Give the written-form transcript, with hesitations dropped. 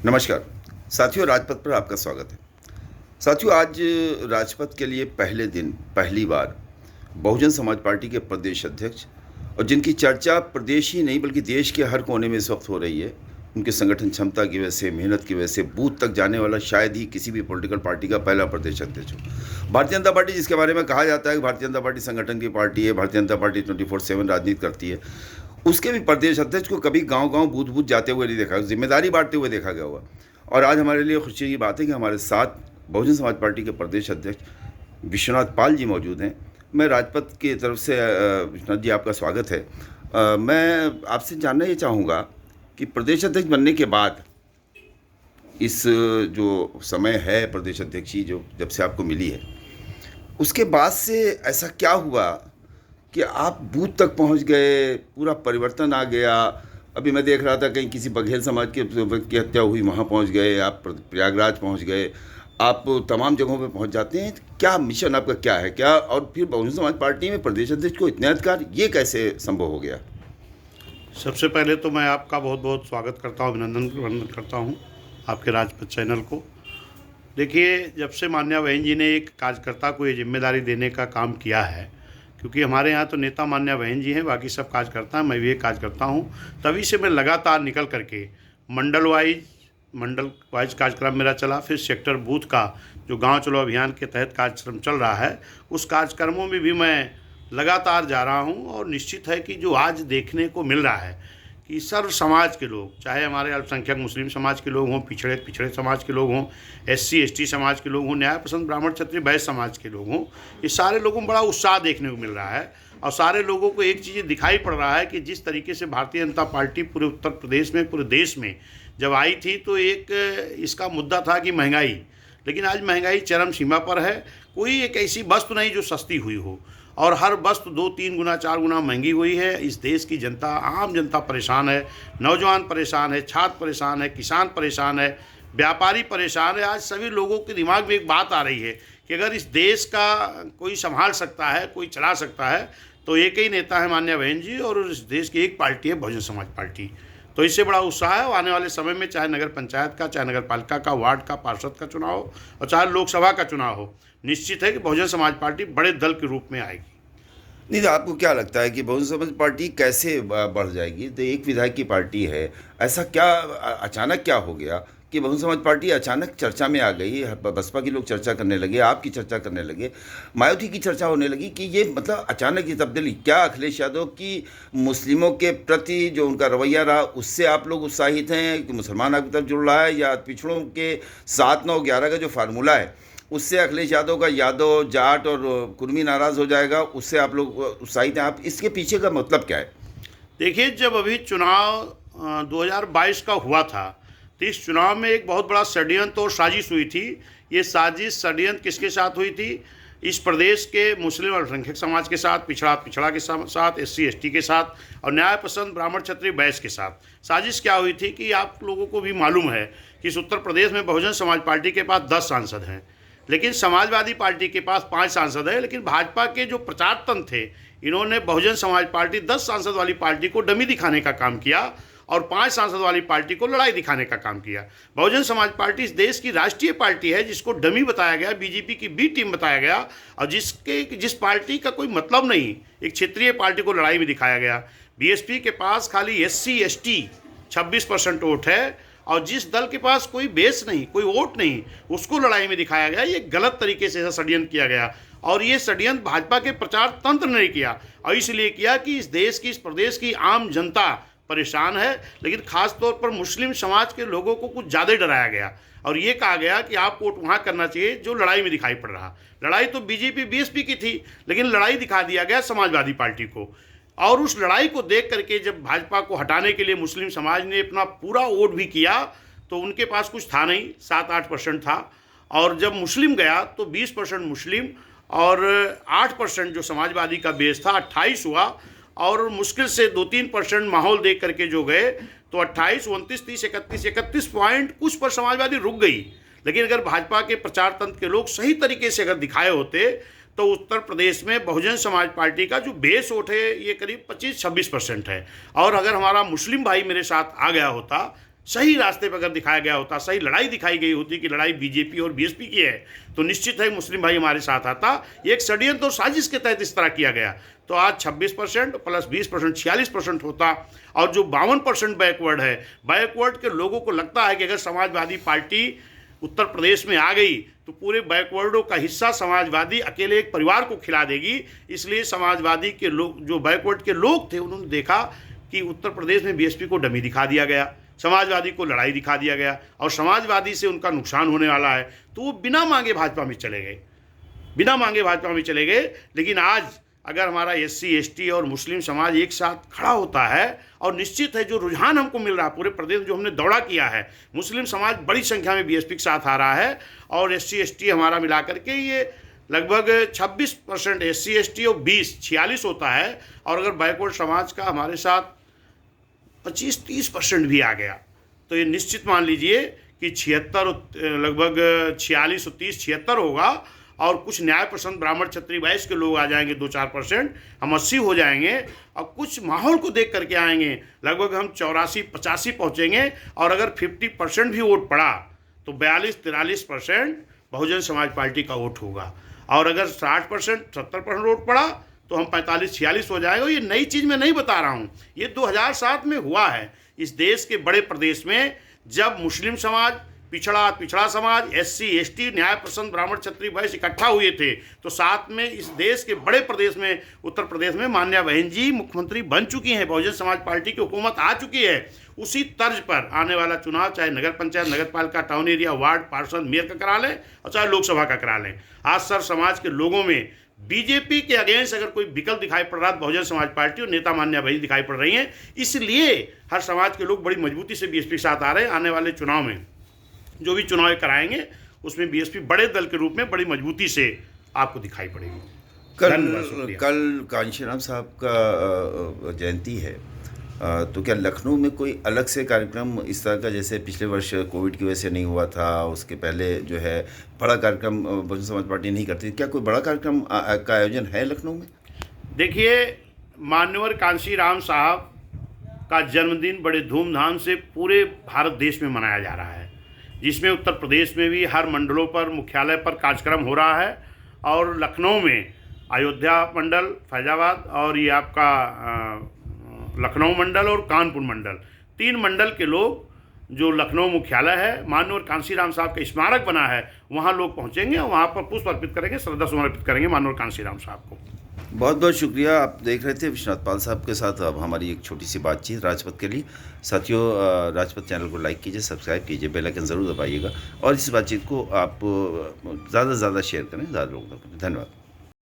नमस्कार साथियों, राजपथ पर आपका स्वागत है। साथियों, आज राजपथ के लिए पहले दिन पहली बार बहुजन समाज पार्टी के प्रदेश अध्यक्ष और जिनकी चर्चा प्रदेश ही नहीं बल्कि देश के हर कोने में इस वक्त हो रही है, उनके संगठन क्षमता की वजह से, मेहनत की वजह से बूथ तक जाने वाला शायद ही किसी भी पॉलिटिकल पार्टी का पहला प्रदेश अध्यक्ष हो। भारतीय जनता पार्टी, जिसके बारे में कहा जाता है कि भारतीय जनता पार्टी संगठन की पार्टी है, भारतीय जनता पार्टी 24/7 राजनीति करती है, उसके भी प्रदेश अध्यक्ष को कभी गांव-गांव बूथ-बूथ जाते हुए नहीं देखा, जिम्मेदारी बांटते हुए देखा गया हुआ। और आज हमारे लिए खुशी की बात है कि हमारे साथ बहुजन समाज पार्टी के प्रदेश अध्यक्ष विश्वनाथ पाल जी मौजूद हैं। मैं राजपथ की तरफ से विश्वनाथ जी, आपका स्वागत है। मैं आपसे जानना ये चाहूँगा कि प्रदेश अध्यक्ष बनने के बाद इस जो समय है प्रदेश अध्यक्ष जी जो जब से आपको मिली है, उसके बाद से ऐसा क्या हुआ कि आप बूथ तक पहुंच गए, पूरा परिवर्तन आ गया? अभी मैं देख रहा था कहीं किसी बघेल समाज की हत्या हुई, वहाँ पहुंच गए, आप प्रयागराज पहुंच गए, आप तमाम जगहों पे पहुंच जाते हैं। क्या मिशन आपका क्या है, क्या और फिर बहुजन समाज पार्टी में प्रदेश अध्यक्ष को इतने अधिकार, ये कैसे संभव हो गया? सबसे पहले तो मैं आपका बहुत बहुत स्वागत करता हूँ, अभिनंदन करता हूँ आपके राजपथ चैनल को। देखिए, जब से माननीय बहन जी ने एक कार्यकर्ता को ये जिम्मेदारी देने का काम किया है, क्योंकि हमारे यहाँ तो नेता मान्य बहन जी हैं, बाकी सब कार्यकर्ता हैं, मैं भी एक कार्यकर्ता हूँ, तभी से मैं लगातार निकल करके मंडल वाइज कार्यक्रम मेरा चला। फिर सेक्टर बूथ का जो गांव चलो अभियान के तहत कार्यक्रम चल रहा है, उस कार्यक्रमों में भी मैं लगातार जा रहा हूँ। और निश्चित है कि जो आज देखने को मिल रहा है कि सर्व समाज के लोग, चाहे हमारे अल्पसंख्यक मुस्लिम समाज के लोग हों, पिछड़े समाज के लोग हों, SC ST समाज के लोग हों, न्याय पसंद ब्राह्मण क्षत्रिय वैश्य समाज के लोग हों, ये सारे लोगों में बड़ा उत्साह देखने को मिल रहा है। और सारे लोगों को एक चीज़ दिखाई पड़ रहा है कि जिस तरीके से भारतीय जनता पार्टी पूरे उत्तर प्रदेश में, पूरे देश में जब आई थी, तो एक इसका मुद्दा था कि महंगाई, लेकिन आज महंगाई चरम सीमा पर है। कोई एक ऐसी वस्तु नहीं जो सस्ती हुई हो, और हर वस्तु 2-3 गुना 4 गुना महंगी हुई है। इस देश की जनता, आम जनता परेशान है, नौजवान परेशान है, छात्र परेशान है, किसान परेशान है, व्यापारी परेशान है। आज सभी लोगों के दिमाग में एक बात आ रही है कि अगर इस देश का कोई संभाल सकता है, कोई चला सकता है, तो एक ही नेता है माननीय बहन जी, और इस देश की एक पार्टी है बहुजन समाज पार्टी। तो इससे बड़ा उत्साह है। आने वाले समय में चाहे नगर पंचायत का, चाहे नगर पालिका का, वार्ड का, पार्षद का चुनाव हो, और चाहे लोकसभा का चुनाव हो, निश्चित है कि बहुजन समाज पार्टी बड़े दल के रूप में आएगी। नहीं तो आपको क्या लगता है कि बहुजन समाज पार्टी कैसे बढ़ जाएगी? तो एक विधायक की पार्टी है, ऐसा क्या अचानक क्या हो गया कि बहुजन समाज पार्टी अचानक चर्चा में आ गई? बसपा के लोग चर्चा करने लगे, आपकी चर्चा करने लगे, मायावती की चर्चा होने लगी कि ये मतलब अचानक ये तब्दीली क्या? अखिलेश यादव की मुस्लिमों के प्रति जो उनका रवैया रहा, उससे आप लोग उत्साहित हैं कि मुसलमान आपकी तरफ जुड़ रहा है, या पिछड़ों के 7-9-11 का जो फार्मूला है उससे अखिलेश यादव का यादव, जाट और कुर्मी नाराज़ हो जाएगा, उससे आप लोग उत्साहित हैं? आप इसके पीछे का मतलब क्या है? देखिए, जब अभी चुनाव 2022 का हुआ था, तो इस चुनाव में एक बहुत बड़ा षड्यंत्र और साजिश हुई थी। ये साजिश षड्यंत्र किसके साथ हुई थी? इस प्रदेश के मुस्लिम अल्पसंख्यक समाज के साथ, पिछड़ा के साथ, SC ST के साथ, और न्याय पसंद ब्राह्मण क्षत्रिय वैश्य के साथ। साजिश क्या हुई थी कि आप लोगों को भी मालूम है कि इस उत्तर प्रदेश में बहुजन समाज पार्टी के पास 10 सांसद हैं, लेकिन समाजवादी पार्टी के पास 5 सांसद है। लेकिन भाजपा के जो प्रचार तंत्र थे, इन्होंने बहुजन समाज पार्टी 10 सांसद वाली पार्टी को डमी दिखाने का काम किया, और 5 सांसद वाली पार्टी को लड़ाई दिखाने का काम किया। बहुजन समाज पार्टी इस देश की राष्ट्रीय पार्टी है, जिसको डमी बताया गया, BJP की B टीम बताया गया, और जिस पार्टी का कोई मतलब नहीं, एक क्षेत्रीय पार्टी को लड़ाई में दिखाया गया। BSP के पास खाली SC ST 26% वोट है, और जिस दल के पास कोई बेस नहीं, कोई वोट नहीं, उसको लड़ाई में दिखाया गया। ये गलत तरीके से षड्यंत्र किया गया, और ये षड्यंत्र भाजपा के प्रचार तंत्र ने किया, और इसलिए किया कि इस देश की, इस प्रदेश की आम जनता परेशान है। लेकिन खास तौर पर मुस्लिम समाज के लोगों को कुछ ज़्यादा डराया गया, और ये कहा गया कि आप वोट वहाँ करना चाहिए जो लड़ाई में दिखाई पड़ रहा। लड़ाई तो BJP BSP की थी, लेकिन लड़ाई दिखा दिया गया समाजवादी पार्टी को। और उस लड़ाई को देख करके जब भाजपा को हटाने के लिए मुस्लिम समाज ने अपना पूरा वोट भी किया, तो उनके पास कुछ था नहीं, 7-8% था। और जब मुस्लिम गया तो 20% मुस्लिम और 8% जो समाजवादी का बेस था 28 हुआ, और मुश्किल से 2-3% माहौल देख करके जो गए, तो 28, 29, 30, 31 पॉइंट कुछ पर समाजवादी रुक गई। लेकिन अगर भाजपा के प्रचार तंत्र के लोग सही तरीके से अगर दिखाए होते, तो उत्तर प्रदेश में बहुजन समाज पार्टी का जो बेस वोट है ये करीब 25-26% है। और अगर हमारा मुस्लिम भाई मेरे साथ आ गया होता, सही रास्ते पर अगर दिखाया गया होता, सही लड़ाई दिखाई गई होती कि लड़ाई बीजेपी और बीएसपी की है, तो निश्चित है मुस्लिम भाई हमारे साथ आता। ये एक षड्यंत्र और साजिश के तहत इस तरह किया गया, तो आज 26% प्लस 20% 46% होता। और जो 52% बैकवर्ड है, बैकवर्ड के लोगों को लगता है कि अगर समाजवादी पार्टी उत्तर प्रदेश में आ गई तो पूरे बैकवर्डों का हिस्सा समाजवादी अकेले एक परिवार को खिला देगी। इसलिए समाजवादी के लोग, जो बैकवर्ड के लोग थे, उन्होंने देखा कि उत्तर प्रदेश में बीएसपी को डमी दिखा दिया गया, समाजवादी को लड़ाई दिखा दिया गया और समाजवादी से उनका नुकसान होने वाला है, तो वो बिना मांगे भाजपा में चले गए, बिना मांगे भाजपा में चले गए। लेकिन आज अगर हमारा एससी एसटी और मुस्लिम समाज एक साथ खड़ा होता है, और निश्चित है जो रुझान हमको मिल रहा है पूरे प्रदेश में, जो हमने दौड़ा किया है, मुस्लिम समाज बड़ी संख्या में बीएसपी के साथ आ रहा है और एससी एसटी हमारा मिला करके ये लगभग 26% एससी एसटी और 46 होता है। और अगर बैकवर्ड समाज का हमारे साथ 25-30% भी आ गया, तो ये निश्चित मान लीजिए कि 76 लगभग 46 और 30 76 होगा। और कुछ न्याय पसंद ब्राह्मण क्षत्रिय वैश्य के लोग आ जाएंगे 2-4%, हम 80 हो जाएंगे। और कुछ माहौल को देख करके आएंगे, लगभग हम 84-85 पहुँचेंगे। और अगर 50% भी वोट पड़ा तो 42-43% बहुजन समाज पार्टी का वोट होगा। और अगर 60% 70% वोट पड़ा तो हम 45-46 हो जाएगा। ये नई चीज़ मैं नहीं बता रहा हूँ, ये 2007 में हुआ है। इस देश के बड़े प्रदेश में जब मुस्लिम समाज, पिछड़ा समाज, एससी एसटी, न्याय पसंद ब्राह्मण क्षत्रिय वैश्य इकट्ठा हुए थे, तो साथ में इस देश के बड़े प्रदेश में, उत्तर प्रदेश में मान्या बहन जी मुख्यमंत्री बन चुकी हैं, बहुजन समाज पार्टी की हुकूमत आ चुकी है। उसी तर्ज पर आने वाला चुनाव, चाहे नगर पंचायत, नगर पालिका, टाउन एरिया, वार्ड, पार्षद, मेयर का करा लें और चाहे लोकसभा का करा लें, आज सर समाज के लोगों में बीजेपी के अगेंस्ट अगर कोई विकल्प दिखाई पड़ रहा है, बहुजन समाज पार्टी और नेता मान्या बहन दिखाई पड़ रही हैं। इसलिए हर समाज के लोग बड़ी मजबूती से बीएसपी के साथ आ रहे हैं। आने वाले चुनाव में जो भी चुनाव कराएंगे उसमें बीएसपी बड़े दल के रूप में बड़ी मजबूती से आपको दिखाई पड़ेगी। कल कांशीराम साहब का जयंती है, तो क्या लखनऊ में कोई अलग से कार्यक्रम इस तरह का, जैसे पिछले वर्ष कोविड की वजह से नहीं हुआ था, उसके पहले जो है बड़ा कार्यक्रम बहुजन समाज पार्टी नहीं करती, क्या कोई बड़ा कार्यक्रम का आयोजन है लखनऊ में? देखिए, मान्यवर कांशीराम साहब का जन्मदिन बड़े धूमधाम से पूरे भारत देश में मनाया जा रहा है, जिसमें उत्तर प्रदेश में भी हर मंडलों पर, मुख्यालय पर कार्यक्रम हो रहा है। और लखनऊ में अयोध्या मंडल, फैजाबाद और ये आपका लखनऊ मंडल और कानपुर मंडल, 3 मंडल के लोग, जो लखनऊ मुख्यालय है, माननीय कांशीराम साहब का स्मारक बना है, वहाँ लोग पहुँचेंगे और वहाँ पर पुष्प अर्पित करेंगे, श्रद्धा सुमन अर्पित करेंगे माननीय कांशीराम साहब को। बहुत बहुत शुक्रिया। आप देख रहे थे विश्वनाथ पाल साहब के साथ अब हमारी एक छोटी सी बातचीत राजपथ के लिए। साथियों, राजपथ चैनल को लाइक कीजिए, सब्सक्राइब कीजिए, बेल आइकन ज़रूर दबाइएगा और इस बातचीत को आप ज़्यादा से ज़्यादा शेयर करें, ज़्यादा लोगों तक। धन्यवाद।